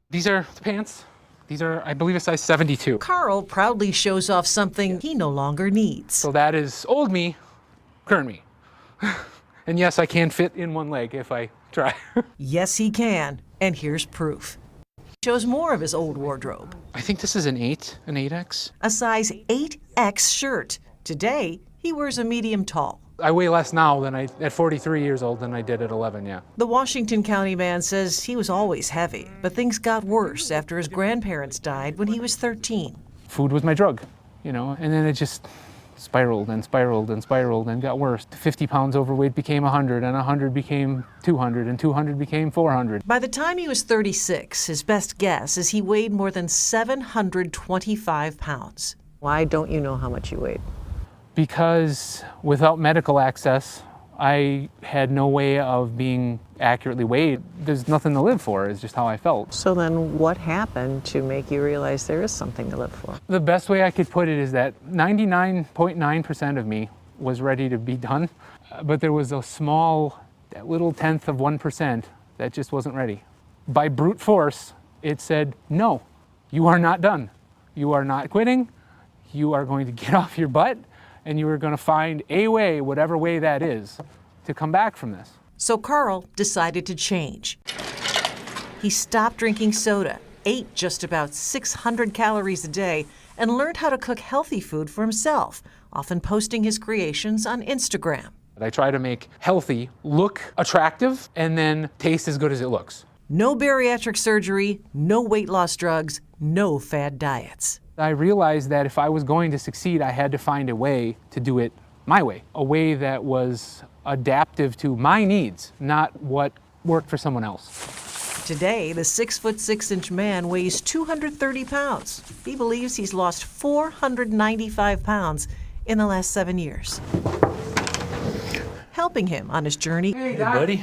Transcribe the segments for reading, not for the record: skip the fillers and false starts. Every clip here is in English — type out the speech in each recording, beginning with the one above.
These are the pants. These are, I believe, a size 72. Karl proudly shows off something he no longer needs. So that is old me, current me. And yes, I can fit in one leg if I try. Yes, he can. And here's proof. He shows more of his old wardrobe. I think this is an 8X. A size 8X shirt. Today, he wears a medium tall. I weigh less now than at 43 years old than I did at 11, yeah. The Washington County man says he was always heavy, but things got worse after his grandparents died when he was 13. Food was my drug, and then it just spiraled and spiraled and spiraled and got worse. 50 pounds overweight became 100, and 100 became 200, and 200 became 400. By the time he was 36, his best guess is he weighed more than 725 pounds. Why don't you know how much you weighed? Because without medical access, I had no way of being accurately weighed. There's nothing to live for, is just how I felt. So then what happened to make you realize there is something to live for? The best way I could put it is that 99.9% of me was ready to be done, but there was a small, that little tenth of 1% that just wasn't ready. By brute force, it said, no, you are not done. You are not quitting. You are going to get off your butt, and you are going to find a way, whatever way that is, to come back from this. So Karl decided to change. He stopped drinking soda, ate just about 600 calories a day, and learned how to cook healthy food for himself, often posting his creations on Instagram. I try to make healthy look attractive and then taste as good as it looks. No bariatric surgery, no weight loss drugs, no fad diets. I realized that if I was going to succeed, I had to find a way to do it my way, a way that was adaptive to my needs, not what worked for someone else. Today, the 6'6" man weighs 230 pounds. He believes he's lost 495 pounds in the last 7 years. Helping him on his journey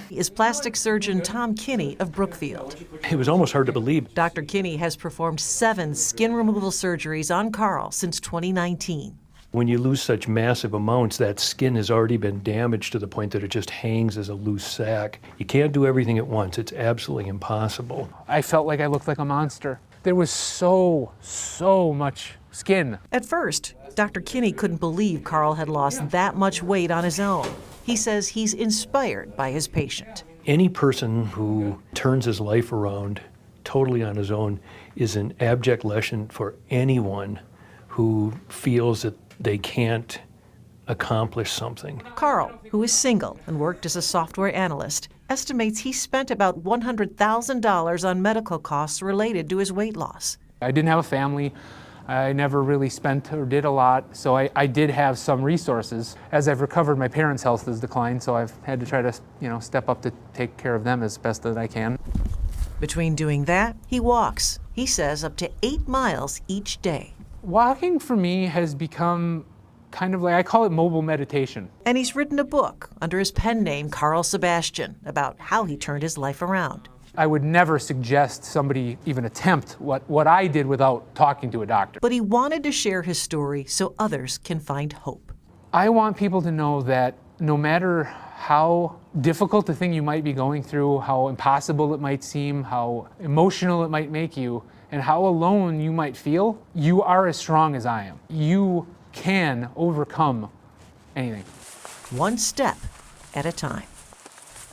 is plastic surgeon Tom Kinney of Brookfield. It was almost hard to believe. Dr. Kinney has performed 7 skin removal surgeries on Karl since 2019. When you lose such massive amounts, that skin has already been damaged to the point that it just hangs as a loose sack. You can't do everything at once. It's absolutely impossible. I felt like I looked like a monster. There was so much skin. At first, Dr. Kinney couldn't believe Karl had lost that much weight on his own. He says he's inspired by his patient. Any person who turns his life around totally on his own is an abject lesson for anyone who feels that they can't accomplish something. Karl, who is single and worked as a software analyst, estimates he spent about $100,000 on medical costs related to his weight loss. I didn't have a family. I never really spent or did a lot, so I did have some resources. As I've recovered, my parents' health has declined, so I've had to try to, step up to take care of them as best that I can. Between doing that, he walks. He says up to 8 miles each day. Walking for me has become kind of like, I call it mobile meditation. And he's written a book under his pen name, Karl Sebastian, about how he turned his life around. I would never suggest somebody even attempt what I did without talking to a doctor. But he wanted to share his story so others can find hope. I want people to know that no matter how difficult the thing you might be going through, how impossible it might seem, how emotional it might make you, and how alone you might feel, you are as strong as I am. You can overcome anything. One step at a time.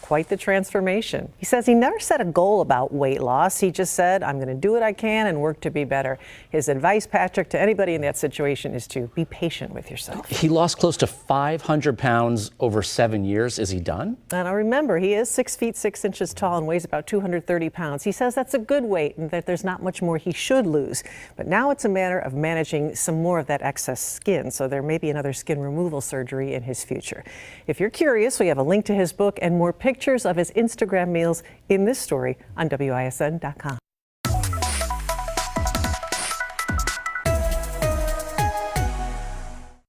Quite the transformation. He says he never set a goal about weight loss. He just said, I'm going to do what I can and work to be better. His advice, Patrick, to anybody in that situation is to be patient with yourself. He lost close to 500 pounds over 7 years. Is he done? And I remember, he is 6 feet 6 inches tall and weighs about 230 pounds. He says that's a good weight and that there's not much more he should lose. But now it's a matter of managing some more of that excess skin. So there may be another skin removal surgery in his future. If you're curious, we have a link to his book and more pictures of his Instagram meals in this story on WISN.com.